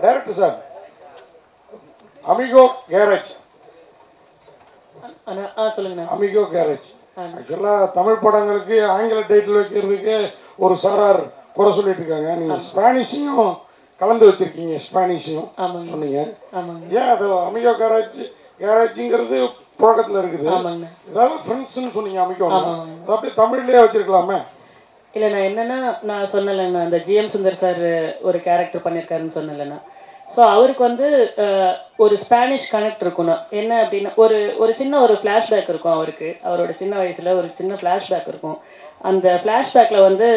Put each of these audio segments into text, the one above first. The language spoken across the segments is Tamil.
Director sir, Amigo Garage. சொல்லுங்க. அமிகோ கேரேஜ் ஆக்சுவலாக தமிழ் படங்களுக்கு ஆங்கில டைட்டில் வைக்கிறதுக்கு ஒரு சாரார் குறை சொல்லிட்டு இருக்காங்க. நீங்கள் ஸ்பானிஷையும் கலந்து வச்சுருக்கீங்க, ஸ்பானிஷையும் சொன்னீங்க. ஏன் அது அமிகோ கேரேஜுங்கிறது புழக்கத்தில் இருக்குது. ஏதாவது ஃப்ரெண்ட்ஸ்ன்னு சொன்னீங்க அமிகோ, அது அப்படியே தமிழ்லேயே வச்சுருக்கலாமே. இல்லை, நான் என்னென்னா நான் சொன்னலைண்ணா, அந்த ஜிஎம் சுந்தர் சார் ஒரு கேரக்டர் பண்ணியிருக்காருன்னு சொன்னலைண்ணா. ஸோ அவருக்கு வந்து ஒரு ஸ்பானிஷ் கனெக்ட் இருக்கணும். என்ன அப்படின்னா ஒரு சின்ன ஒரு ஃப்ளாஷ்பேக் இருக்கும் அவருக்கு. அவரோட சின்ன வயசில் ஒரு சின்ன ஃப்ளாஷ்பேக் இருக்கும். அந்த ஃப்ளாஷ்பேக்கில் வந்து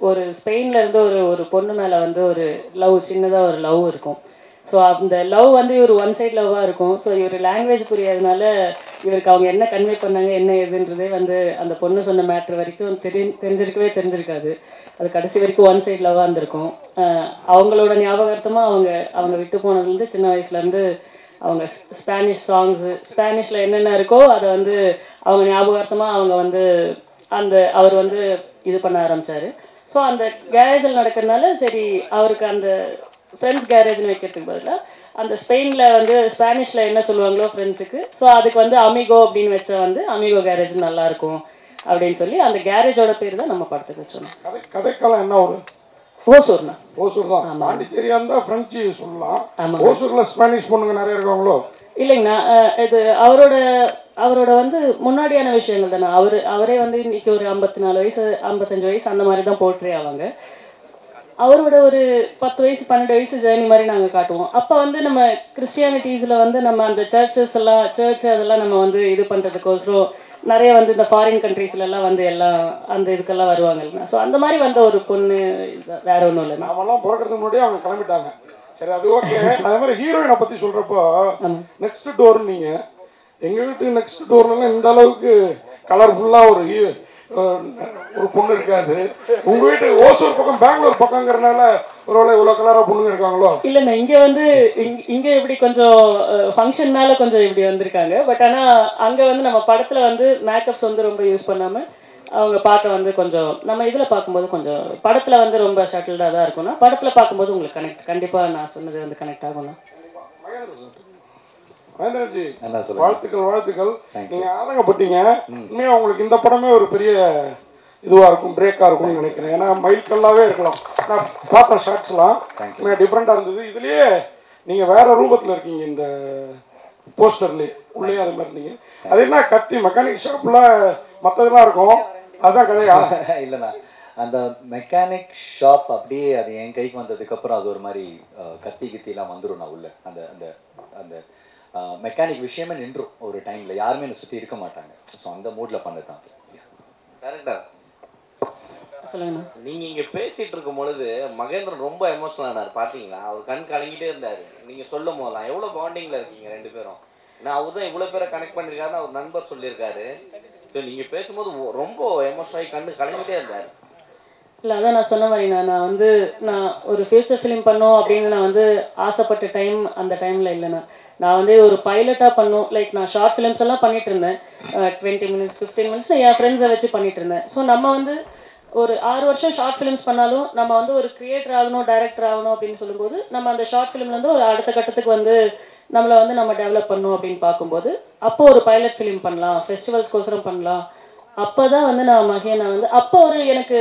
ஒரு ஸ்பெயின்லேருந்து ஒரு பொண்ணு மேலே வந்து ஒரு லவ், சின்னதாக ஒரு லவ் இருக்கும். ஸோ அந்த லவ் வந்து இவர் ஒன் சைட் லவ்வாக இருக்கும். ஸோ இவர் லாங்குவேஜ் புரியாதனால இவருக்கு அவங்க என்ன கன்வே பண்ணாங்க என்ன ஏதுன்றதே வந்து அந்த பொண்ணு சொன்ன மேட்ரு வரைக்கும் தெரிஞ்சிருக்காது. அது கடைசி வரைக்கும் ஒன் சைட் லவ்வாக இருந்திருக்கும். அவங்களோட ஞாபகார்த்தமாக அவங்க விட்டு போனதுலேருந்து சின்ன வயசுலேருந்து அவங்க ஸ்பானிஷ் சாங்ஸு, ஸ்பானிஷில் என்னென்ன இருக்கோ அதை வந்து அவங்க ஞாபகார்த்தமாக அவங்க வந்து அவர் வந்து இது பண்ண ஆரம்பித்தார். ஸோ அந்த கேரேஜில் நடக்கிறதுனால சரி அவருக்கு அந்த ஃப்ரெண்ட்ஸ் கேரேஜ்னு வைக்கிறதுக்கு பதிலாக அந்த ஸ்பெயினில் வந்து ஸ்பானிஷில் என்ன சொல்லுவாங்களோ ஃப்ரெண்ட்ஸுக்கு, ஸோ அதுக்கு வந்து அமிகோ அப்படின்னு வச்சா வந்து அமிகோ கேரேஜ் நல்லாயிருக்கும் அப்படின்னு சொல்லி அந்த கேரேஜோட பேர் தான் நம்ம படத்துக்கு வச்சோம். கதைக்காலம் என்ன ஒரு ஓசூர்ண்ணா. ஓசூர் தான். பாண்டிச்சேரியா இருந்தால் ஃப்ரெஞ்சு சொல்லலாம். ஓசூரில் ஸ்பானிஷ் பொண்ணுங்க நிறைய இருக்காங்களோ? இல்லைங்கண்ணா, இது அவரோட வந்து முன்னாடியான விஷயங்கள் தானே. அவரே வந்து இன்னைக்கு ஒரு 54 வயசு 55 வயசு அந்த மாதிரி தான் போர்ட்ரே ஆவாங்க. அவரோட ஒரு 10 வயசு 12 வயசு ஜேர்னி மாதிரி நாங்கள் காட்டுவோம். அப்போ வந்து நம்ம கிறிஸ்டியானிட்டிஸில் வந்து நம்ம அந்த சர்ச் அதெல்லாம் நம்ம வந்து இது பண்ணுறதுக்கோசரம் நிறைய வந்து இந்த ஃபாரின் கண்ட்ரீஸ்லலாம் வந்து எல்லாம் அந்த இதுக்கெல்லாம் வருவாங்க இல்லைன்னா. ஸோ அந்த மாதிரி வந்த ஒரு பொண்ணு, வேற ஒன்றும் இல்லை. நாமெல்லாம் பிறக்கிறதுக்கு முன்னாடியே அவங்க கிளம்பிட்டாங்க. சரி, அது ஓகே. அதே மாதிரி ஹீரோயினை பற்றி சொல்கிறப்போ நெக்ஸ்ட் டோர், நீங்கள் எங்கள் வீட்டுக்கு நெக்ஸ்ட் டோர்லாம் இந்த அளவுக்கு கலர்ஃபுல்லாக ஒரு பொண்ணு இருக்காது. உங்கள் வீட்டு ஓசூர் பக்கம் பெங்களூர் பக்கங்கிறனால ஒருவேளை இவ்வளோ கலராக பொண்ணுங்க இருக்காங்களோ? இல்லைண்ணா, இங்கே வந்து இங்கே இப்படி கொஞ்சம் ஃபங்க்ஷன்னால கொஞ்சம் இப்படி வந்திருக்காங்க. பட் ஆனால் அங்கே வந்து நம்ம படத்தில் வந்து மேக்கப்ஸ் வந்து ரொம்ப யூஸ் பண்ணாமல் அவங்க பார்க்க வந்து கொஞ்சம் நம்ம இதில் பார்க்கும்போது கொஞ்சம் படத்தில் வந்து ரொம்ப ஷட்டில்டாக தான் இருக்கும்னா, படத்தில் பார்க்கும்போது உங்களுக்கு கண்டிப்பாக நான் சொன்னது வந்து கனெக்ட் ஆகணும். மகேந்திரன்ஜி, வாழ்த்துக்கள். நீங்கள் ஆதங்கப்பட்டீங்க. உண்மையாக உங்களுக்கு இந்த படமே ஒரு பெரிய இதுவாக இருக்கும், பிரேக்காக இருக்கும்னு நினைக்கிறேன். ஏன்னா மைல்கல்லாகவே இருக்கலாம். நான் பார்த்த ஷார்ட்ஸ்லாம் டிஃப்ரெண்ட்டாக இருந்தது. இதுலேயே நீங்கள் வேறு ரூபத்தில் இருக்கீங்க. இந்த போஸ்டர்லேயே உள்ளே அது மாதிரி இருந்தீங்க. அது என்ன கத்தி மெக்கானிக் ஷாப்பில் மற்றதெல்லாம் இருக்கும், அதுதான் கதையா? இல்லைண்ணா, அந்த மெக்கானிக் ஷாப் அப்படியே அது என் கைக்கு வந்ததுக்கப்புறம் அது ஒரு மாதிரி கத்திலாம் வந்துடும். நான் உள்ள அந்த அந்த அந்த மெக்கானிக் விஷயமே நின்றும் ஒரு டைமில். யாருமே என்னை சுற்றி இருக்க மாட்டாங்க. ஸோ அந்த மூடில் பண்ணது தான். கரெக்டா சொல்லுங்கண்ணா. நீங்கள் இங்கே பேசிகிட்டு இருக்கும் பொழுது மகேந்திரன் ரொம்ப எமோஷனல் ஆனார். பார்த்தீங்களா? அவர் கண் கலங்கிட்டே இருந்தார். நீங்கள் சொல்லும் போதெல்லாம் எவ்வளோ பாண்டிங்கில் இருக்கீங்க ரெண்டு பேரும். ஏன்னா அவர் தான் இவ்வளோ பேரை கனெக்ட் பண்ணியிருக்காருன்னு அவர் நண்பர் சொல்லியிருக்காரு. ஸோ நீங்கள் பேசும்போது ரொம்ப எமோஷனல் ஆகி கண்ணு கலங்கிட்டே இருந்தார். இல்லை, அதான் நான் சொன்ன மாதிரி நான் ஒரு ஃபியூச்சர் ஃபிலிம் பண்ணோம் அப்படின்னு நான் வந்து ஆசைப்பட்ட டைம் அந்த டைமில் இல்லைண்ணா. நான் வந்து ஒரு பைலட்டாக பண்ணோம். லைக் நான் ஷார்ட் ஃபிலிம்ஸ் எல்லாம் பண்ணிட்டு இருந்தேன். 20 minutes 15 minutes என் ஃப்ரெண்ட்ஸை வச்சு பண்ணிட்டு இருந்தேன். ஸோ நம்ம வந்து ஒரு 6 வருஷம் ஷார்ட் ஃபிலிம்ஸ் பண்ணாலும் நம்ம வந்து ஒரு கிரியேட்டர் ஆகணும், டைரக்டர் ஆகணும் அப்படின்னு சொல்லும்போது நம்ம அந்த ஷார்ட் ஃபிலிம்லேருந்து ஒரு அடுத்த கட்டத்துக்கு வந்து நம்மளை வந்து நம்ம டெவலப் பண்ணணும் அப்படின்னு பார்க்கும்போது அப்போ ஒரு பைலட் ஃபிலிம் பண்ணலாம், ஃபெஸ்டிவல்ஸ்க்கோசரம் பண்ணலாம். அப்போ தான் வந்து நான் வந்து அப்போ எனக்கு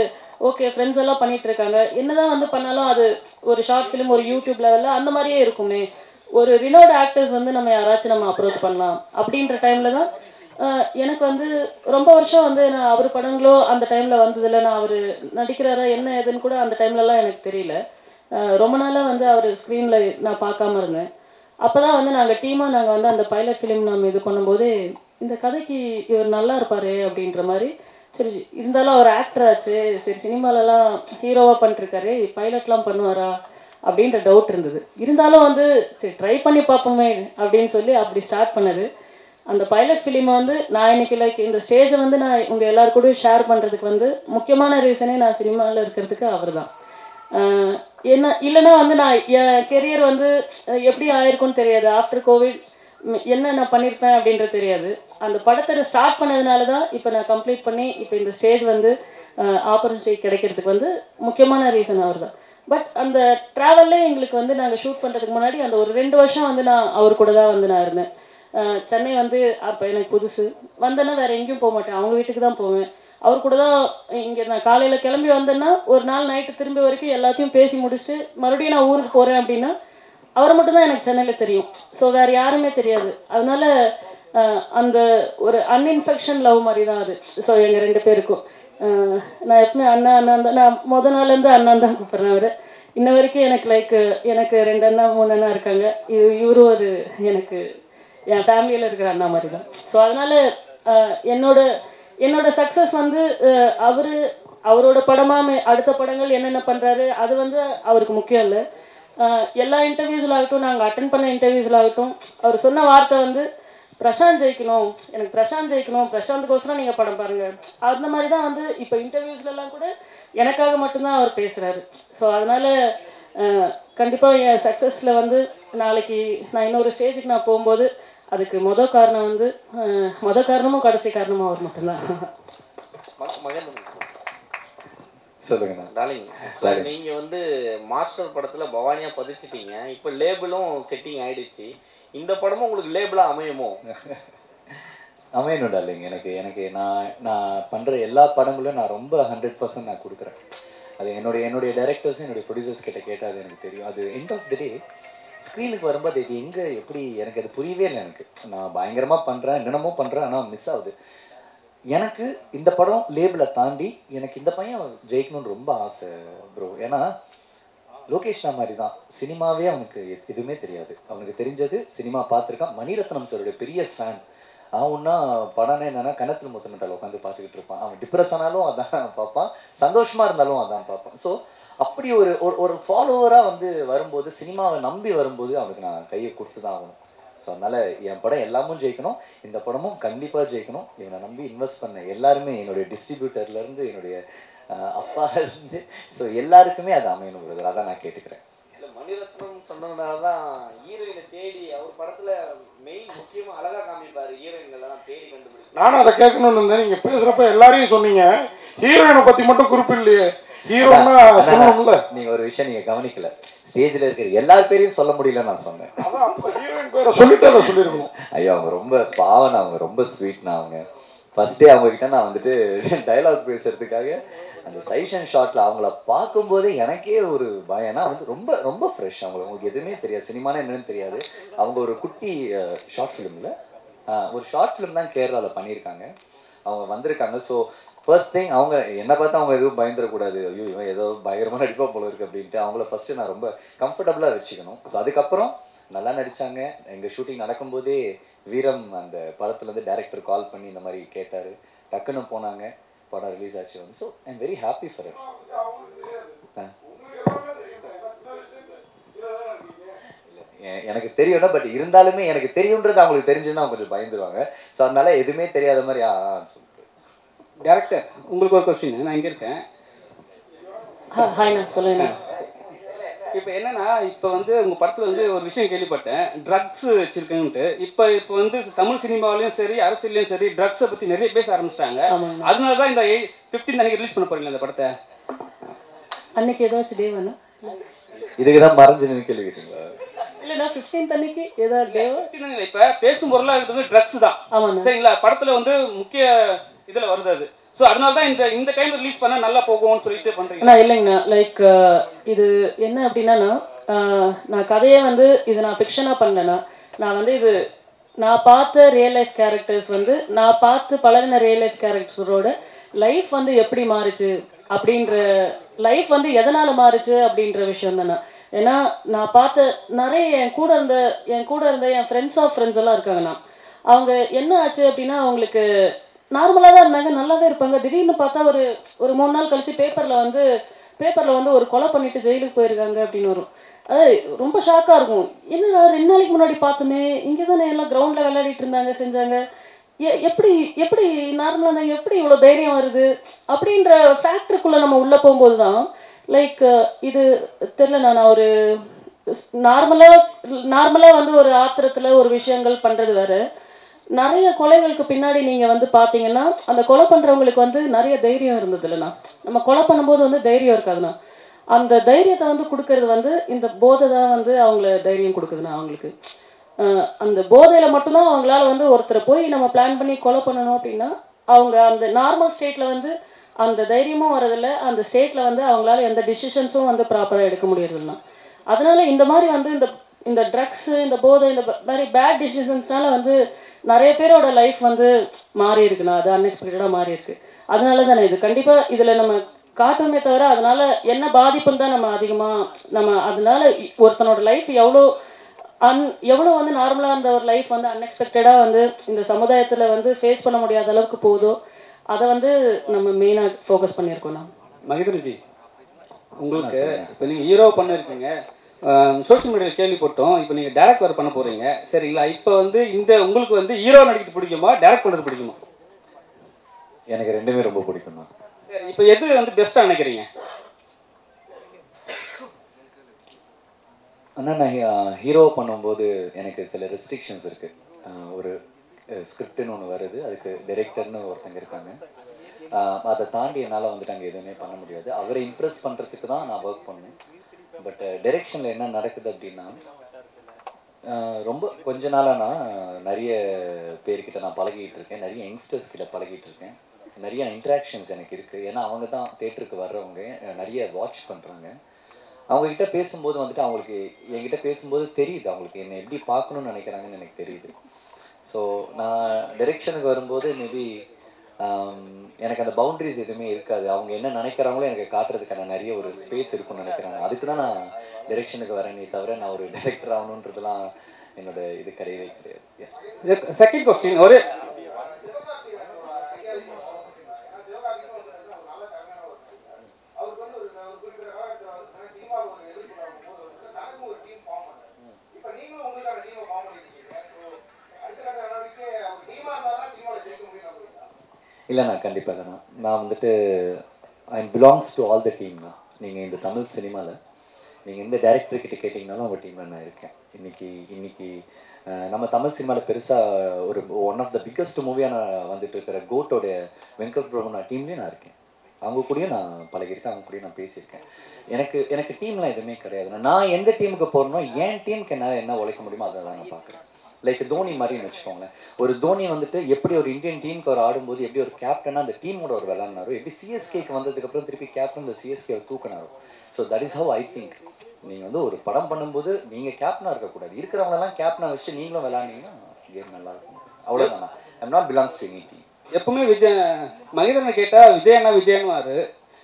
ஓகே ஃப்ரெண்ட்ஸ் எல்லாம் பண்ணிட்டு இருக்காங்க, என்னதான் வந்து பண்ணாலும் அது ஒரு ஷார்ட் ஃபிலிம் ஒரு யூடியூப் லெவலில் அந்த மாதிரியே இருக்குமே, ஒரு ரினோட் ஆக்டர்ஸ் வந்து நம்ம யாராச்சும் நம்ம அப்ரோச் பண்ணலாம் அப்படின்ற டைமில் தான் எனக்கு வந்து ரொம்ப வருஷம் வந்து நான் அவர் படங்களோ அந்த டைமில் வந்ததில்லை. நான் அவர் நடிக்கிறாரா என்ன ஏதுன்னு கூட அந்த டைம்லலாம் எனக்கு தெரியல. ரொம்ப நாளாக வந்து அவர் ஸ்க்ரீனில் நான் பார்க்காம இருந்தேன். அப்போ தான் வந்து நாங்கள் வந்து அந்த பைலட் ஃபிலிம் நம்ம இது பண்ணும்போது இந்த கதைக்கு இவர் நல்லா இருப்பார் அப்படின்ற மாதிரி. சரி, இருந்தாலும் அவர் ஆக்டர் ஆச்சு, சரி சினிமாலலாம் ஹீரோவாக பண்ணிட்டுருக்காரு, பைலட்லாம் பண்ணுவாரா அப்படின்ற டவுட் இருந்தது. இருந்தாலும் வந்து சரி ட்ரை பண்ணி பார்ப்போமே அப்படின்னு சொல்லி அப்படி ஸ்டார்ட் பண்ணது. அந்த பைலட் ஃபிலிமை வந்து நான் இன்னைக்கு லைக் இந்த ஸ்டேஜை வந்து நான் உங்கள் எல்லாருக்கூடயும் ஷேர் பண்ணுறதுக்கு வந்து முக்கியமான ரீசனே நான் சினிமாவில் இருக்கிறதுக்கு அவர் தான். என்ன இல்லைன்னா வந்து நான் என் கெரியர் வந்து எப்படி ஆயிருக்கும்னு தெரியாது. ஆஃப்டர் கோவிட் என்ன நான் பண்ணியிருப்பேன் அப்படின்றது தெரியாது. அந்த படத்தை ஸ்டார்ட் பண்ணதுனால தான் இப்போ நான் கம்ப்ளீட் பண்ணி இப்போ இந்த ஸ்டேஜ் வந்து ஆப்பர்ச்சுனிட்டி கிடைக்கிறதுக்கு வந்து முக்கியமான ரீசன் அவர் தான். பட் அந்த ட்ராவல்லே எங்களுக்கு வந்து நாங்கள் ஷூட் பண்ணுறதுக்கு முன்னாடி அந்த ஒரு 2 வருஷம் வந்து நான் அவர் கூட தான் வந்து நான் இருந்தேன். சென்னை வந்து அப்போ எனக்கு புதுசு, வந்தேன்னா வேறு எங்கேயும் போக மாட்டேன், அவங்க வீட்டுக்கு தான் போவேன். அவர் கூட தான் இங்கே நான் காலையில் கிளம்பி வந்தேன்னா ஒரு நாள் நைட்டு திரும்பி வரைக்கும் எல்லாத்தையும் பேசி முடிச்சுட்டு மறுபடியும் நான் ஊருக்கு போகிறேன் அப்படின்னா அவரை மட்டும்தான் எனக்கு சென்னையில் தெரியும். ஸோ வேறு யாருமே தெரியாது. அதனால அந்த ஒரு அன்இன்ஃபெக்ஷன் லவ் மாதிரி தான் அது. ஸோ எங்கள் 2 பேருக்கும் நான் எப்பவுமே அண்ணா தான், நான் முத நாள்லேருந்து அண்ணான் தான் கூப்பிட்றேன். அவர் இன்ன வரைக்கும் எனக்கு எனக்கு 2 அண்ணா 3 அண்ணா இருக்காங்க. இவரும் அது எனக்கு என் ஃபேமிலியில் இருக்கிற அண்ணா மாதிரி தான். ஸோ அதனால் என்னோட சக்ஸஸ் வந்து அவரோட படமாக அடுத்த படங்கள் என்னென்ன பண்ணுறாரு அது வந்து அவருக்கு முக்கியம் இல்லை. எல்லா இன்டர்வியூஸில் ஆகட்டும், நாங்கள் அட்டன் பண்ண இன்டர்வியூஸில் ஆகட்டும், அவர் சொன்ன வார்த்தை வந்து பிரசாந்த் ஜெயிக்கணும், எனக்கு பிரசாந்த் ஜெயிக்கணும், பிரசாந்துக்கோசரம் நீங்கள் படம் பாருங்கள், அந்த மாதிரி தான் வந்து இப்போ இன்டர்வியூஸ்லாம் கூட எனக்காக மட்டும்தான் அவர் பேசுகிறாரு. ஸோ அதனால் கண்டிப்பாக என் சக்ஸஸில் வந்து நாளைக்கு நான் இன்னொரு ஸ்டேஜுக்கு நான் போகும்போது அதுக்கு மொதல் காரணமும் கடைசி காரணமும் அவர் மட்டும்தான். சொல்லுங்கண்ணா. டார்லிங், நீங்கள் வந்து மாஸ்டர் படத்தில் பவானியாக பதிச்சிட்டீங்க, இப்போ லேபிளும் செட்டிங் ஆயிடுச்சு. இந்த படமும் உங்களுக்கு லேபிளாக அமையுமோ? அமையணும் டார்லிங். எனக்கு நான் பண்ணுற எல்லா படங்களும் நான் ரொம்ப 100% நான் கொடுக்குறேன். அது என்னுடைய டைரக்டர்ஸும் என்னுடைய ப்ரொடியூசர்ஸ் கிட்ட கேட்டால் அது எனக்கு தெரியும். அது எண்ட் ஆஃப் த டே ஸ்க்ரீனுக்கு வரும்போது இது எங்கே எப்படி எனக்கு அது புரியவே இல்லை. எனக்கு நான் பயங்கரமாக பண்ணுறேன், என்னென்னமோ பண்ணுறேன், ஆனால் மிஸ் ஆகுது. எனக்கு இந்த படம் லேபிளை தாண்டி எனக்கு இந்த பையன் ஜெயிக்கணும்னு ரொம்ப ஆசை ப்ரோ. ஏன்னா லோகேஷ் மாதிரி தான், சினிமாவே அவனுக்கு எதுவுமே தெரியாது. அவனுக்கு தெரிஞ்சது சினிமா பார்த்துருக்கான். மணிரத்னம் சாருடைய பெரிய ஃபேன். அவன்னா படம்னா என்னன்னா கணத்தில் முத்தமிட்டால் உட்காந்து பார்த்துக்கிட்டு இருப்பான். அவன் டிப்ரெஸ் ஆனாலும் அதான் பார்ப்பான், சந்தோஷமாக இருந்தாலும் அதான் பார்ப்பான். ஸோ அப்படி ஒரு ஃபாலோவராக வந்து வரும்போது, சினிமாவை நம்பி வரும்போது அவனுக்கு நான் கையை கொடுத்து தான் ஆகணும். ஸோ அதனால் என் படம் எல்லாமும் ஜெயிக்கணும், இந்த படமும் கண்டிப்பாக ஜெயிக்கணும். இவனை நம்பி இன்வெஸ்ட் பண்ண எல்லாருமே, என்னுடைய டிஸ்ட்ரிபியூட்டர்லேருந்து என்னுடைய அப்பாலேருந்து, ஸோ எல்லாருக்குமே அது அமையணும் பிரதர். அதான் நான் கேட்டுக்கிறேன். மணிரத்னம் சொன்னதுனால தான் ஹீரோயினை தேடி அவர் படத்தில் மெயின் முக்கியமாக அழகாக காமிப்பார், ஹீரோயின்கள்லாம் தேடி கண்டுபிடிச்சு. நானும் அதை கேட்கணும்னு இருந்தேன். நீங்கள் பேசுகிறப்ப எல்லாரையும் சொன்னீங்க, ஹீரோயினை பற்றி மட்டும் குறிப்பிடலையே. ஹீரோன்னா சொல்லணும்ல. நீங்கள் ஒரு விஷயம் நீங்கள் கவனிக்கல, ஸ்டேஜில் இருக்கிற எல்லார் பேரையும் சொல்ல முடியல நான் சொன்னேன். ஹீரோயின் பேரை சொல்லிட்டு அதை சொல்லியிருக்கணும். ஐயோ அவங்க ரொம்ப பாவம், அவங்க ரொம்ப ஸ்வீட்னா. அவங்க ஃபர்ஸ்ட் டே அவங்ககிட்ட நான் வந்துட்டு டைலாக் பேசுறதுக்காக அந்த சைஷன் ஷாட்டில் அவங்கள பார்க்கும்போதே எனக்கே ஒரு பயம். ஏன்னா வந்து ரொம்ப ரொம்ப ஃப்ரெஷ். அவங்களுக்கு எதுவுமே தெரியாது, சினிமானா என்னன்னு தெரியாது. அவங்க ஒரு குட்டி ஷார்ட் ஃபிலிமில் ஒரு ஷார்ட் ஃபிலிம் தான் கேரளாவில் பண்ணியிருக்காங்க. அவங்க வந்திருக்காங்க. ஸோ ஃபர்ஸ்ட் திங் அவங்க என்னை பார்த்து அவங்க எதுவும் பயந்துடக்கூடாது, ஐயோ இவன் ஏதோ பயங்கரமாக நடிப்பா போல இருக்கு அப்படின்ட்டு அவங்கள ஃபஸ்ட்டு நான் ரொம்ப கம்ஃபர்டபுளாக வச்சுக்கணும். ஸோ அதுக்கப்புறம் நல்லா நடித்தாங்க. எங்கள் ஷூட்டிங் நடக்கும்போதே வீரம் அந்த படத்துலேருந்து டேரக்டர் கால் பண்ணி இந்த மாதிரி கேட்டார். டக்குன்னு போனாங்க, படம் ரிலீஸ் ஆச்சு வந்து. So I am very happy for it. எனக்கு தெரியும்னா, பட் இருந்தாலுமே எனக்கு தெரியுன்றது அவங்களுக்கு தெரிஞ்சுன்னா அவங்க கொஞ்சம் பயந்துருவாங்க. ஸோ அதனால எதுவுமே தெரியாத மாதிரி சொல்லிட்டு. டேரக்டர், உங்களுக்கு ஒரு கொஸ்டின். நான் இங்கே இருக்கேன். ஹாய்ண்ணா, சொல்லுங்க. இப்போ என்னன்னா, இப்போ வந்து உங்கள் படத்தில் வந்து ஒரு விஷயம் கேள்விப்பட்டேன், ட்ரக்ஸ் வச்சுருக்கேன்ட்டு. இப்போ வந்து தமிழ் சினிமாவிலையும் சரி அரசியலையும் சரி ட்ரக்ஸை பற்றி நிறைய பேச ஆரம்பிச்சிட்டாங்க. அதனால தான் இந்த 15 அன்னைக்கு ரிலீஸ் பண்ண போறீங்களா இந்த படத்தை? அன்னைக்கு ஏதாச்சும் டே வேணும்? இதுக்கு தான் மறைஞ்சு கேள்வி கேட்டீங்களா? இல்லைண்ணா, 15 அன்னைக்கு ஏதாவது டே? இப்போ பேசும் பொருளாக இருக்கிறது ட்ரக்ஸ் தான். ஆமாம் சரிங்களா? படத்தில் வந்து முக்கிய இதில் வருது அது. ஸோ அதனால தான் இந்த டைம் ரிலீஸ் பண்ணால் நல்லா போகும்னு சொல்லிட்டு பண்ணுறீங்க. இல்லைங்கண்ணா, லைக் இது என்ன அப்படின்னா, நான் கதையை வந்து இது நான் ஃபிக்ஷனாக பண்ணேன்னா, நான் வந்து இது நான் பார்த்த ரியல் லைஃப் கேரக்டர்ஸ் வந்து நான் பார்த்து பழகின ரியல் லைஃப் கேரக்டர்ஸோட லைஃப் வந்து எப்படி மாறுச்சு அப்படின்ற, லைஃப் வந்து எதனால் மாறுச்சு அப்படின்ற விஷயம் தானே. ஏன்னா நான் பார்த்த நிறைய என் கூட இருந்த என் ஃப்ரெண்ட்ஸ் ஆஃப் ஃப்ரெண்ட்ஸ் எல்லாம் இருக்காங்கண்ணா. அவங்க என்ன ஆச்சு அப்படின்னா, அவங்களுக்கு நார்மலாக தான் இருந்தாங்க, நல்லாவே இருப்பாங்க. திடீர்னு பார்த்தா ஒரு 3 நாள் கழிச்சு பேப்பரில் வந்து ஒரு கொலை பண்ணிட்டு ஜெயிலுக்கு போயிருக்காங்க அப்படின்னு வரும். அது ரொம்ப ஷாக்காக இருக்கும். என்னடா 2 நாளைக்கு முன்னாடி பார்த்தோமே, இங்கே தானே எல்லாம் கிரவுண்டில் விளையாடிட்டு இருந்தாங்க செஞ்சாங்க, எப்படி நார்மலாக இருந்தாங்க, எப்படி இவ்வளோ தைரியம் வருது அப்படின்ற ஃபேக்டருக்குள்ளே நம்ம உள்ளே போகும்போது தான் லைக் இது தெரில. நான் ஒரு நார்மலாக வந்து ஒரு ஆத்திரத்தில் ஒரு விஷயங்கள் பண்ணுறது வேறு. நிறைய கொலைகளுக்கு பின்னாடி நீங்கள் வந்து பார்த்தீங்கன்னா, அந்த கொலை பண்ணுறவங்களுக்கு வந்து நிறைய தைரியம் இருந்தது இல்லைண்ணா. நம்ம கொலை பண்ணும்போது வந்து தைரியம் இருக்காதுண்ணா. அந்த தைரியத்தை வந்து கொடுக்கறது வந்து இந்த போதை தான் வந்து அவங்கள தைரியம் கொடுக்குதுன்னா அவங்களுக்கு அந்த போதையில் மட்டும்தான் அவங்களால வந்து ஒருத்தரை போய் நம்ம பிளான் பண்ணி கொலை பண்ணணும் அப்படின்னா அவங்க அந்த நார்மல் ஸ்டேட்டில் வந்து அந்த தைரியமும் வரதில்லை, அந்த ஸ்டேட்டில் வந்து அவங்களால எந்த டிசிஷன்ஸும் வந்து ப்ராப்பராக எடுக்க முடியறதில்லைனா. அதனால இந்த மாதிரி வந்து இந்த ட்ரக்ஸு, இந்த போதை, இந்த மாதிரி பேட் டிசிஷன்ஸ்னால வந்து நிறைய பேரோட லைஃப் வந்து மாறி இருக்குண்ணா. அது அன்எக்ஸ்பெக்டடாக மாறி இருக்கு. அதனால தானே இது கண்டிப்பாக இதில் நம்ம காட்டுமே தவிர அதனால என்ன பாதிப்புன்னு தான் நம்ம அதிகமாக நம்ம அதனால ஒருத்தனோட லைஃப் எவ்வளோ வந்து நார்மலாக இருந்த ஒரு லைஃப் வந்து அன்எக்ஸ்பெக்டடாக வந்து இந்த சமுதாயத்தில் வந்து ஃபேஸ் பண்ண முடியாத அளவுக்கு போதோ அதை வந்து நம்ம மெயினாக ஃபோக்கஸ் பண்ணியிருக்கோம். நான் மகேந்திரஜி, உங்களுக்கு இப்போ நீங்கள் ஹீரோ பண்ணியிருக்கீங்க, சோஷியல் மீடியாவில் கேள்விப்பட்டோம். இப்போ நீங்கள் டேரக்ட் வேறு பண்ண போகிறீங்க சரிங்களா? இப்போ வந்து உங்களுக்கு வந்து ஹீரோ நடிக்கிறது பிடிக்குமா, டேரக்ட் பண்ணுறது பிடிக்குமா? எனக்கு ரெண்டுமே ரொம்ப பிடிக்கும். சரி, இப்போ எது வந்து பெஸ்ட்டாக நினைக்கிறீங்க? ஆனால் நான் ஹீரோ பண்ணும்போது எனக்கு சில ரெஸ்ட்ரிக்ஷன்ஸ் இருக்குது. ஒரு ஸ்கிரிப்டுன்னு ஒன்று வருது, அதுக்கு டைரக்டர்னு ஒருத்தங்க இருக்காங்க. அதை தாண்டி என்னால் வந்துட்டு அங்கே எதுவுமே பண்ண முடியாது. அவரை இம்ப்ரெஸ் பண்ணுறதுக்கு தான் நான் ஒர்க் பண்ணேன். பட் டைரெக்ஷனில் என்ன நடக்குது அப்படின்னா, ரொம்ப கொஞ்ச நாளாக நான் நிறைய பேர்கிட்ட நான் பழகிட்டு இருக்கேன், நிறைய யங்ஸ்டர்ஸ் கிட்ட பழகிட்டு இருக்கேன், நிறைய இன்ட்ராக்ஷன்ஸ் எனக்கு இருக்குது. ஏன்னா அவங்க தான் தேட்டருக்கு வர்றவங்க, நிறைய வாட்ச் பண்ணுறாங்க. அவங்கக்கிட்ட பேசும்போது வந்துட்டு அவங்களுக்கு என்கிட்ட பேசும்போது தெரியுது அவங்களுக்கு என்னை எப்படி பார்க்கணுன்னு நினைக்கிறாங்கன்னு எனக்கு தெரியுது. ஸோ நான் டைரெக்ஷனுக்கு வரும்போது மேபி எனக்கு அந்த பவுண்ட்ரிஸ் எதுவுமே இருக்காது. அவங்க என்ன நினைக்கிறாங்களோ எனக்கு காட்டுறதுக்கான நிறைய ஒரு ஸ்பேஸ் இருக்குன்னு நினைக்கிறாங்க. அதுக்கு தான் நான் டைரெக்ஷனுக்கு வரேனே தவிர நான் ஒரு டைரக்டர் ஆகணுன்றதுலாம் என்னோட இது கிடையவே கிடையாது. செகண்ட் கொஸ்டின், ஒரு இல்லை நான் கண்டிப்பாக இல்லைண்ணா. நான் வந்துட்டு ஐ belongs to all the team தான். நீங்கள் இந்த தமிழ் சினிமாவில் நீங்கள் எந்த டேரக்டர்கிட்ட கேட்டிங்கனாலும் உங்கள் டீமில் நான் இருக்கேன். இன்னைக்கு நம்ம தமிழ் சினிமாவில் பெருசாக ஒரு ஒன் ஆஃப் த பிக்கஸ்ட் மூவியாக நான் வந்துட்டு இருக்கிற கோட்டோடைய வெங்கட் பிரபு டீம்லேயும் நான் இருக்கேன். அவங்க கூடயும் நான் பழகிருக்கேன், அவங்க கூடயும் நான் பேசியிருக்கேன். எனக்கு டீம்லாம் எதுவுமே கிடையாது. நான் எந்த டீமுக்கு போகிறனோ என் டீமுக்கு என்ன உழைக்க முடியுமோ அதை தான் நான் பார்க்குறேன். லைக் தோனி மாதிரின்னு வச்சுக்கோங்களேன். ஒரு தோனி வந்துட்டு எப்படி ஒரு இந்தியன் டீமுக்கு அவர் ஆடும்போது எப்படி ஒரு கேப்டனாக அந்த டீமோட ஒரு விளையாடினாரோ, எப்படி சிஎஸ்கேக்கு வந்ததுக்கப்புறம் திருப்பி கேப்டன் இந்த சிஎஸ்கே தூக்கினாரோ. So that is how I think. நீங்கள் வந்து ஒரு படம் பண்ணும்போது நீங்கள் கேப்டனாக இருக்கக்கூடாது, இருக்கிறவங்களெல்லாம் கேப்டனாக வச்சு நீங்களும் விளையாடினீங்கன்னா கேம் நல்லா இருக்கும். அவ்வளோதானா. I'm not belongs to any team. எப்பவுமே மகேந்திரனை கேட்டால் விஜயன்னுவார்.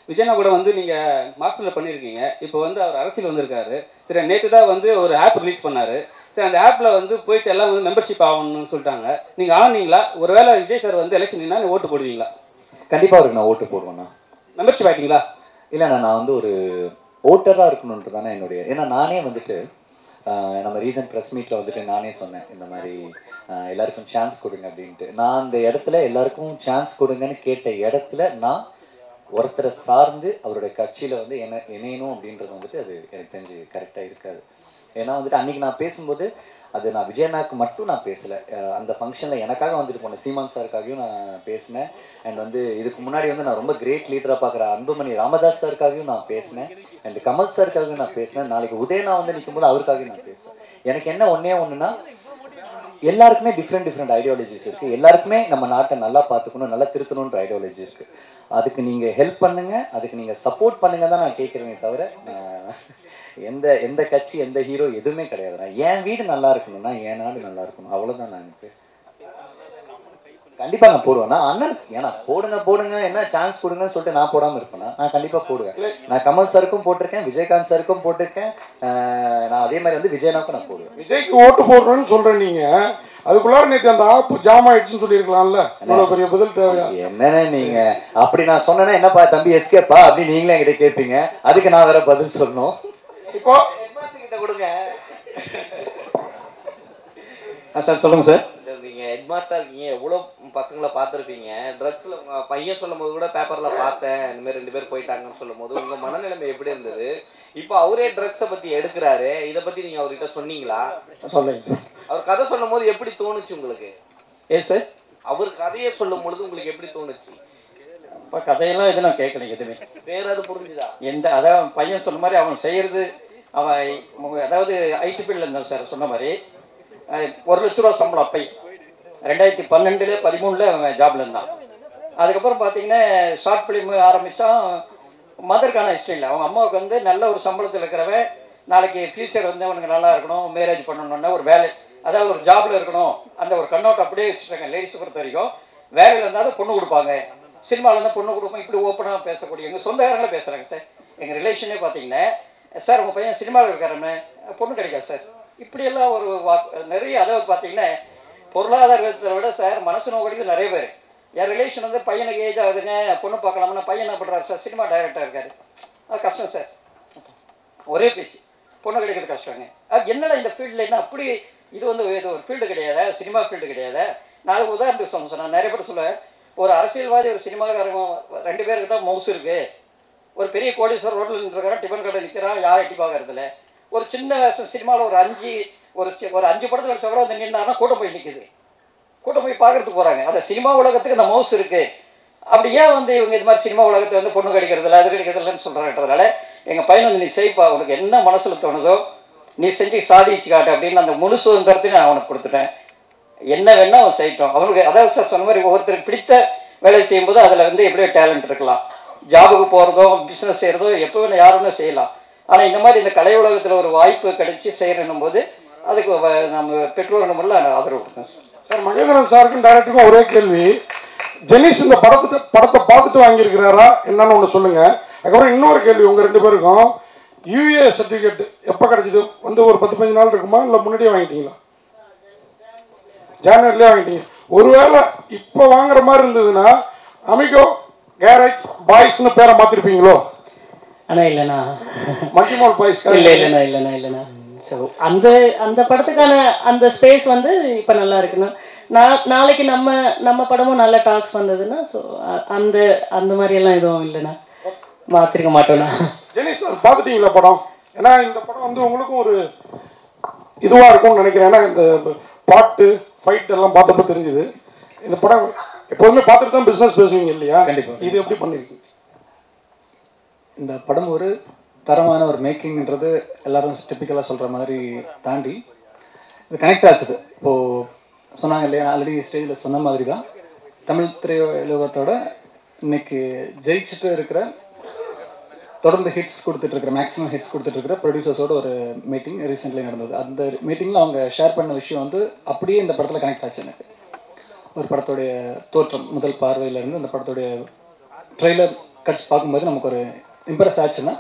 விஜயனா கூட வந்து நீங்கள் மாஸ்டரில் பண்ணியிருக்கீங்க. இப்போ வந்து அவர் அரசியல் வந்திருக்காரு. சரி, நேற்று தான் வந்து ஒரு ஆப் ரிலீஸ் பண்ணார். சரி, அந்த ஆப்பில் வந்து போயிட்டு எல்லாம் வந்து மெம்பர்ஷிப் ஆகணும்னு சொல்லிட்டாங்க. நீங்கள் ஆனீங்களா? ஒருவேளை விஜய் சார் வந்து எலெக்ஷன் நீ ஓட்டு போடுவீங்களா? கண்டிப்பாக அவருக்கு நான் ஓட்டு போடுவேண்ணா. மெம்பர்ஷிப் ஆகிட்டீங்களா? இல்லைண்ணா, நான் வந்து ஒரு ஓட்டராக இருக்கணுன்றது தானே என்னுடைய. ஏன்னா நானே வந்துட்டு நம்ம ரீசன்ட் ப்ரெஸ் மீட்டில் வந்துட்டு நானே சொன்னேன் இந்த மாதிரி எல்லாருக்கும் சான்ஸ் கொடுங்க அப்படின்ட்டு. நான் அந்த இடத்துல எல்லாருக்கும் சான்ஸ் கொடுங்கன்னு கேட்ட இடத்துல நான் ஒருத்தரை சார்ந்து அவருடைய கட்சியில் வந்து இணையணும் அப்படின்றது வந்துட்டு அது எனக்கு தெரிஞ்சு கரெக்டாக இருக்காது. ஏன்னா வந்துட்டு அன்றைக்கி நான் பேசும்போது அது நான் விஜயனாக்கு மட்டும் நான் பேசலை. அந்த ஃபங்க்ஷனில் எனக்காக வந்துட்டு போனேன், சீமான் சாருக்காகவும் நான் பேசினேன். அண்ட் வந்து இதுக்கு முன்னாடி வந்து நான் ரொம்ப கிரேட் லீடராக பார்க்குற அன்புமணி ராமதாஸ் சாருக்காகவும் நான் பேசினேன். அண்ட் கமல் சாருக்காகவும் நான் பேசினேன். நாளைக்கு உதயனா வந்து நிற்கும்போது அவருக்காகவும் நான் பேசுவேன். எனக்கு என்ன ஒன்றுனா, எல்லாருக்குமே டிஃப்ரெண்ட் ஐடியாலஜிஸ் இருக்குது. எல்லாருக்குமே நம்ம நாட்டை நல்லா பார்த்துக்கணும், நல்லா திருத்தணுன்ற ஐடியாலஜி இருக்குது. அதுக்கு நீங்கள் ஹெல்ப் பண்ணுங்கள், அதுக்கு நீங்கள் சப்போர்ட் பண்ணுங்க தான் நான் கேட்குறேனே தவிர எந்த கட்சி எந்த ஹீரோ எதுவுமே கிடையாதுண்ணா. என் வீடு நல்லா இருக்கணும்னா என் நாடு நல்லா இருக்கணும், அவ்வளோதான். நான் எனக்கு கண்டிப்பாக நான் போடுவேன். அண்ணன் ஏன்னா போடுங்க என்ன சான்ஸ் கொடுங்கன்னு சொல்லிட்டு நான் போடாமல் இருப்பேன்னா நான் கண்டிப்பாக போடுவேன். நான் கமல் சாருக்கும் போட்டிருக்கேன், விஜயகாந்த் சாருக்கும் போட்டிருக்கேன். நான் அதே மாதிரி வந்து விஜயனாக்கும் நான் போடுவேன். விஜய்க்கு ஓட்டு போடுறேன்னு சொல்கிறேன். நீங்கள் அதுக்குள்ளார நேற்று அந்த ஆப் ஜாம் ஆயிடுச்சுன்னு சொல்லியிருக்கலாம்ல. இவ்வளோ பெரிய பதில் தேவையா? என்னன்னு நீங்கள் அப்படி நான் சொன்னேன்னா என்னப்பா தம்பி எஸ்கேப்பா அப்படின்னு நீங்களே என்கிட்ட கேட்பீங்க. அதுக்கு நான் வேற பதில் சொல்லணும். இப்போ கிட்ட கொடுங்க சார். சொல்லுங்கள் சார். நீங்கள் ஹெட்மாஸ்டர் இருக்கீங்க, எவ்வளோ பசங்களை பார்த்துருப்பீங்க. ட்ரக்ஸில் உங்கள் பையன் சொல்லும் போது கூட பேப்பரில் பார்த்தேன், இந்தமாதிரி 2 பேர் போயிட்டாங்கன்னு சொல்லும் போது உங்கள் மனநிலைமை எப்படி இருந்தது? இப்போ அவரே ட்ரக்ஸை பற்றி எடுக்கிறாரு, இதை பற்றி நீங்கள் அவர்கிட்ட சொன்னீங்களா? சொல்லுங்க சார். அவர் கதை சொல்லும் போது எப்படி தோணுச்சு உங்களுக்கு? சார் அவர் கதையை சொல்லும் பொழுது உங்களுக்கு எப்படி தோணுச்சு? இப்போ கதையெல்லாம் எதுவும் நான் கேட்கல எதுவுமே. பேர் அது புரிஞ்சுதா? அதாவது பையன் சொன்ன மாதிரி அவன் செய்கிறது, அவன் அதாவது ஐடி ஃபீல்டில் இருந்தான் சார் சொன்ன மாதிரி. 1 லட்ச ரூபா சம்பளம் அப்பை 2012 13 அவன் ஜாப்ல இருந்தான். அதுக்கப்புறம் பார்த்தீங்கன்னா ஷார்ட் ஃபிலிம் ஆரம்பித்தான். மதருக்கான ஹிஸ்ட்ரி இல்லை. அவங்க அம்மாவுக்கு வந்து நல்ல ஒரு சம்பளத்தில் இருக்கிறவன், நாளைக்கு ஃப்யூச்சர் வந்து அவனுக்கு நல்லா இருக்கணும், மேரேஜ் பண்ணணுன்னா ஒரு வேலை, அதாவது ஒரு ஜாபில் இருக்கணும், அந்த ஒரு கண்ணோட்டம் அப்படியே வச்சுட்டாங்க. லேடிஸை பொறுத்த வரைக்கும் வேலையில் இருந்தாலும் பொண்ணு கொடுப்பாங்க, சினிமாவில் இருந்தால் பொண்ணு கொடுப்போம், இப்படி ஓப்பனாக பேசக்கூடிய எங்கள் சொந்தக்காரங்களே பேசுகிறாங்க சார். எங்கள் ரிலேஷனே பார்த்தீங்கன்னா, சார் உங்கள் பையன் சினிமாவில் இருக்காருன்னு பொண்ணு கிடைக்காது சார், இப்படியெல்லாம் ஒரு நிறைய. அதாவது பார்த்தீங்கன்னா பொருளாதாரத்தை விட சார் மனசு நோக்கடிக்கு நிறைய பேர். என் ரிலேஷன் வந்து பையனுக்கு ஏஜ் ஆகுதுங்க, பொண்ணு பார்க்கலாம்னா பையன் என்ன பண்ணுறாரு சார், சினிமா டைரக்டராக இருக்காரு, அது கஷ்டம் சார். ஒரே பேச்சு, பொண்ணு கிடைக்கிறது கஷ்டங்க. அது என்னடா இந்த ஃபீல்டில் என்ன அப்படி, இது வந்து இது ஒரு ஃபீல்டு கிடையாதா, சினிமா ஃபீல்டு கிடையாதா? நான் அது உதாரணத்துக்கு சொன்னேன். நிறைய பேர் சொல்லுவேன், ஒரு அரசியல்வாதி ஒரு சினிமாக்காரங்க 2 பேருக்கு தான் மவுஸ் இருக்குது. ஒரு பெரிய கோடீஸ்வரர் ரோட்டில் நின்றுருக்காரன், டிஃபன் கடை நிற்கிறான், யாரும் எட்டி பார்க்கறதில்ல. ஒரு சின்ன வேஷம் சினிமாவில் ஒரு 5 படத்தில் வச்ச கூட வந்து நின்னாருன்னா கூட்டம் போய் நிற்குது, கூட்டம் போய் பார்க்கறதுக்கு போகிறாங்க. அந்த சினிமா உலகத்துக்கு அந்த மவுஸ் இருக்குது. அப்படி ஏன் வந்து இவங்க இது மாதிரி சினிமா உலகத்தை வந்து பொண்ணு கிடைக்கிறதில்ல, அது கிடைக்கிறதில்லன்னு சொல்கிறாங்கன்றதால எங்கள் பையன் வந்து நீ செய்ப்பா, உனக்கு என்ன மனசில் தோணுதோ நீ செஞ்சு சாதிச்சு காட்டு அப்படின்னு அந்த முழு சுதந்திரத்தையும் நான் அவனுக்கு கொடுத்துட்டேன். என்ன வேணா அவன் செய்யட்டும். அவனுக்கு அதாவது சார் சொன்ன மாதிரி ஒவ்வொருத்தருக்கு பிடித்த வேலை செய்யும்போது அதில் வந்து எப்படியோ டேலண்ட் இருக்கலாம். ஜாபுக்கு போகிறதோ பிஸ்னஸ் செய்கிறதோ எப்போ வேணும் யார் வேணும் செய்யலாம். ஆனால் இந்த மாதிரி இந்த கலை உலகத்தில் ஒரு வாய்ப்பு கிடைச்சி செய்யணும் போது அதுக்கு நம்ம பெற்றோர் நம்மள ஆதரவு கொடுத்தோம் சார். சார் மகேந்திரன் சாருக்கும் டைரக்டருக்கும் ஒரே கேள்வி. ஜெனிஸ் இந்த படத்தை பார்த்துட்டு வாங்கியிருக்கிறாரா என்னன்னு ஒன்று சொல்லுங்க. அதுக்கப்புறம் இன்னொரு கேள்வி உங்கள் 2 பேருக்கும், யூஏ சர்டிஃபிகேட் எப்போ கிடைச்சிது? வந்து ஒரு 10-15 நாள் இருக்குமா, இல்லை முன்னாடியே வாங்கிட்டீங்களா? ஜனவரிலேயே வாங்கிட்டீங்க. ஒருவேளை இப்போ வாங்குற மாதிரி இருந்ததுன்னா அமிகோ கேரேஜ் பாய்ஸ்னு பேரை மாற்றிருப்பீங்களோ? ஆனால் இல்லைண்ணா, மல்டிமால் பாய்ஸ் இல்லைண்ணா. ஸோ அந்த படத்துக்கான அந்த ஸ்பேஸ் வந்து இப்போ நல்லா இருக்குண்ணா. நாளைக்கு நம்ம படமும் நல்ல டாக்ஸ் வந்ததுன்னா ஸோ அந்த மாதிரியெல்லாம் எதுவும் இல்லைண்ணா, மாற்றிருக்க மாட்டோண்ணா. ஜெனிஸ் அது பார்த்துட்டீங்களா படம்? ஏன்னா இந்த படம் வந்து உங்களுக்கும் ஒரு இதுவாக இருக்கும்னு நினைக்கிறேன். ஏன்னா இந்த பாட்டு ஃபைட் எல்லாம் பார்த்தப்ப தெரிஞ்சுது. இந்த படம் எப்போதுமே பார்த்துட்டு தான் பிஸ்னஸ் பேசுவீங்க இல்லையா? கண்டிப்பாக. இது எப்படி பண்ணியிருக்கீங்க? இந்த படம் ஒரு தரமான ஒரு மேக்கிங்ன்றது எல்லாரும் டிப்பிக்கலாக சொல்கிற மாதிரி தாண்டி இது கனெக்ட் ஆச்சுது. இப்போது சொன்னாங்க இல்லையா, ஆல்ரெடி ஸ்டேஜில் சொன்ன மாதிரி தான் தமிழ் திரையுலகத்தோட இன்னைக்கு ஜெயிச்சுட்டு இருக்கிற, தொடர்ந்து ஹிட்ஸ் கொடுத்துட்ருக்கிற, மேக்ஸிமம் ஹிட்ஸ் கொடுத்துட்ருக்கிற ப்ரொடியூசர்ஸோட ஒரு மீட்டிங் ரீசெண்ட்லி நடந்தது. அந்த மீட்டிங்கில் அவங்க ஷேர் பண்ண விஷயம் வந்து அப்படியே இந்த படத்தில் கனெக்ட் ஆச்சு. எனக்கு ஒரு படத்தோடைய தோற்றம் முதல் பார்வையிலேருந்து அந்த படத்தோடைய ட்ரெய்லர் கட்ஸ் பார்க்கும்போது நமக்கு ஒரு இம்ப்ரெஸ் ஆச்சுன்னா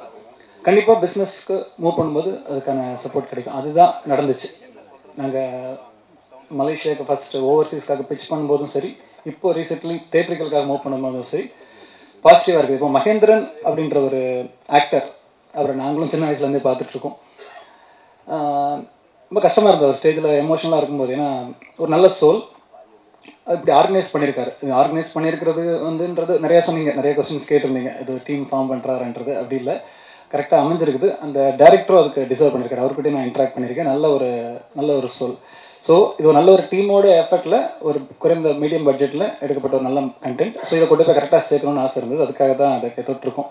கண்டிப்பாக பிஸ்னஸ்க்கு மூவ் பண்ணும்போது அதுக்கான சப்போர்ட் கிடைக்கும். அதுதான் நடந்துச்சு. நாங்கள் மலேசியாவுக்கு ஃபஸ்ட்டு ஓவர்சீஸ்க்காக பிச் பண்ணும்போதும் சரி, இப்போ ரீசெண்ட்லி தேட்டரிக்கலுக்காக மூவ் பண்ணும்போதும் சரி பாசிட்டிவாக இருக்குது. இப்போ மகேந்திரன் அப்படின்ற ஒரு ஆக்டர், அவரை நாங்களும் சின்ன வயசுலேருந்தே பார்த்துட்ருக்கோம். ரொம்ப கஷ்டமாக இருந்தது ஒரு ஸ்டேஜில் எமோஷனலாக இருக்கும்போது. ஏன்னா ஒரு நல்ல சோல் இப்படி ஆர்கனைஸ் பண்ணியிருக்காரு. இது ஆர்கனைஸ் பண்ணியிருக்கிறது வந்துன்றது நிறையா சொன்னீங்க, நிறைய கொஸ்டின்ஸ் கேட்டிருந்தீங்க, இது டீம் ஃபார்ம் பண்ணுறாருன்றது. அப்படி இல்லை, கரெக்டாக அமைஞ்சிருக்குது. அந்த டேரக்டரும் அதுக்கு டிசர்வ் பண்ணியிருக்காரு. அவர்கிட்டயும் நான் இன்ட்ராக்ட் பண்ணியிருக்கேன். நல்ல ஒரு சோல். ஸோ இது ஒரு நல்ல ஒரு டீமோட எஃபர்ட்டில் ஒரு குறைந்த மீடியம் பட்ஜெட்டில் எடுக்கப்பட்ட ஒரு நல்ல கண்டென்ட். ஸோ இதை கொண்டு போய் கரெக்டாக சேர்க்கணும்னு ஆசை இருந்தது. அதுக்காக தான் அதை தொட்டிருக்கோம்.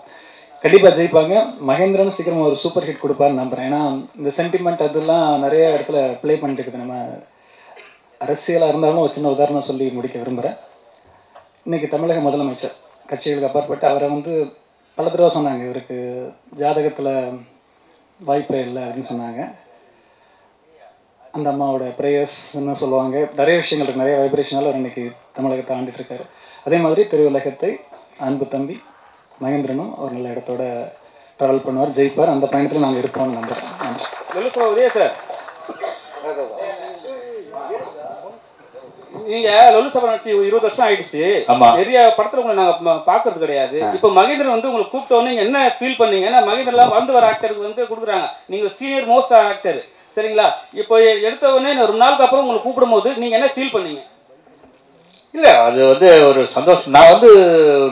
கண்டிப்பாக ஜெயிப்பாங்க. மகேந்திரன் சீக்கிரமாக ஒரு சூப்பர் ஹிட் கொடுப்பாருன்னு நம்புகிறேன். ஏன்னா இந்த சென்டிமெண்ட் அதெல்லாம் நிறைய இடத்துல ப்ளே பண்ணிட்டு இருக்குது. நம்ம அரசியலாக இருந்தாலும் ஒரு சின்ன உதாரணம் சொல்லி முடிக்க விரும்புகிறேன். இன்றைக்கி தமிழக முதலமைச்சர் கட்சிகளுக்கு அப்பாற்பட்டு அவரை வந்து பல தடவை சொன்னாங்க, இவருக்கு ஜாதகத்தில் வாய்ப்பே இல்லை அப்படின்னு சொன்னாங்க. அந்த அம்மாவோட ப்ரேயர்ஸ்ன்னு சொல்லுவாங்க, நிறைய விஷயங்கள் இருக்குது, நிறைய வைப்ரேஷனால் அவர் இன்றைக்கி தமிழகத்தை ஆண்டுட்டுருக்காரு. அதே மாதிரி திரையுலகத்தை அன்பு தம்பி மகேந்திரனும் ஒரு நல்ல இடத்தோட ட்ராவல் பண்ணுவார், ஜெயிப்பார். அந்த பயணத்தில் நாங்கள் இருப்போம்னு நம்புகிறோம். நன்றி. உதய சார், நீங்க லொல்லு சபா நடிச்சு 20 வருஷம் ஆயிடுச்சு. நிறைய படத்துல உங்களை நாங்க பாக்குறது கிடையாது. இப்ப மகேந்திரன் வந்து உங்களை கூப்பிட்ட உடனே என்ன ஃபீல் பண்ணீங்க? ஏன்னா மகேந்திரன் வந்து வர ஆக்டருக்கு வந்து கொடுக்குறாங்க, நீங்க சீனியர் மோஸ்ட் ஆக்டர், சரிங்களா? இப்போ எடுத்த உடனே 2 நாளுக்கு அப்புறம் உங்களை கூப்பிடும் போது நீங்க என்ன ஃபீல் பண்ணீங்க? இல்லை, அது வந்து ஒரு சந்தோஷம். நான் வந்து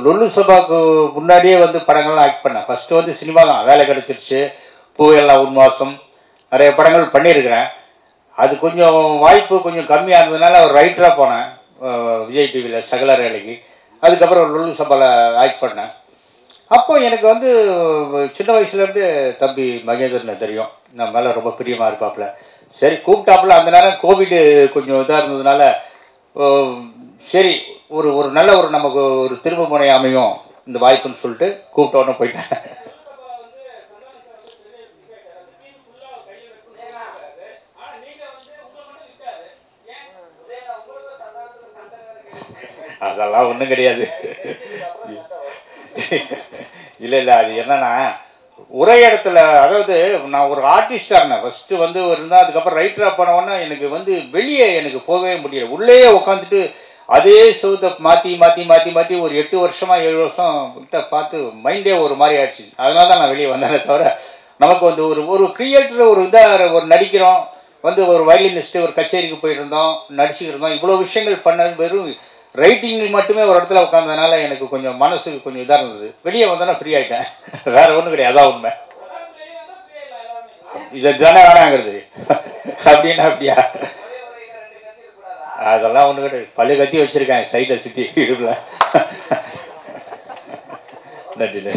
லொல்லு சபாவுக்கு முன்னாடியே வந்து படங்கள்லாம் ஆக்ட் பண்ணேன். ஃபஸ்ட்டு வந்து சினிமா தான், வேலை கிடச்சிருச்சு, பூவெல்லாம் உன்வாசம், நிறைய படங்கள் பண்ணியிருக்கிறேன். அது கொஞ்சம் வாய்ப்பு கொஞ்சம் கம்மியாக இருந்ததுனால ஒரு ரைட்டராக போனேன் விஜய் டிவியில் சகல வேலைக்கு. அதுக்கப்புறம் லொல்லு சபாவில் ஆக்ட் பண்ணேன். அப்போ எனக்கு வந்து சின்ன வயசுலேருந்து தம்பி மகேந்திரனை தெரியும், நம்ம மேலே ரொம்ப பிரியமாக இருப்பாப்புல. சரி கூப்பிட்டாப்புல, அந்த நேரம் கோவிடு கொஞ்சம் இதாக இருந்ததுனால சரி ஒரு நல்ல நமக்கு ஒரு திரும்ப முனை அமையும் இந்த வாய்ப்புன்னு சொல்லிட்டு கூப்பிட்டோன்னு போயிட்டேன். அதெல்லாம் ஒன்றும் கிடையாது. இல்லை அது என்னன்னா ஒரே இடத்துல, அதாவது நான் ஒரு ஆர்டிஸ்டாக இருந்தேன் ஃபஸ்ட்டு வந்து இருந்தால், அதுக்கப்புறம் ரைட்டராக போனவொன்னே எனக்கு வந்து வெளியே எனக்கு போகவே முடியல. உள்ளேயே உட்காந்துட்டு அதே சவுத்தை மாற்றி ஒரு 8 வருஷமாக 7 வருஷம் கிட்ட பார்த்து மைண்டே ஒரு மாதிரி ஆயிடுச்சு. அதனால தான் நான் வெளியே வந்தேனே தவிர, நமக்கு வந்து ஒரு கிரியேட்டர் ஒரு இதாக ஒரு நடிக்கிறோம், வந்து ஒரு வயலினிஸ்ட்டு ஒரு கச்சேரிக்கு போயிட்டு இருந்தோம், நடிச்சுக்கிட்டு இருந்தோம், இவ்வளோ விஷயங்கள் பண்ணது வெறும் ரைட்டிங் மட்டுமே ஒரு இடத்துல உட்காந்ததுனால எனக்கு கொஞ்சம் மனசுக்கு கொஞ்சம் இதாக இருந்தது. வெளியே வந்தோன்னா ஃப்ரீ ஆகிட்டேன், வேற ஒன்றும் கிடையாது. அதான் உண்மை. இதை ஜன வேணாங்கிறது அப்படின்னா அப்படியா? அதெல்லாம் ஒன்றும் கிடையாது. பல்லு கத்தி வச்சுருக்கேன் சைடில் சுற்றி இடுப்பில். நன்றி.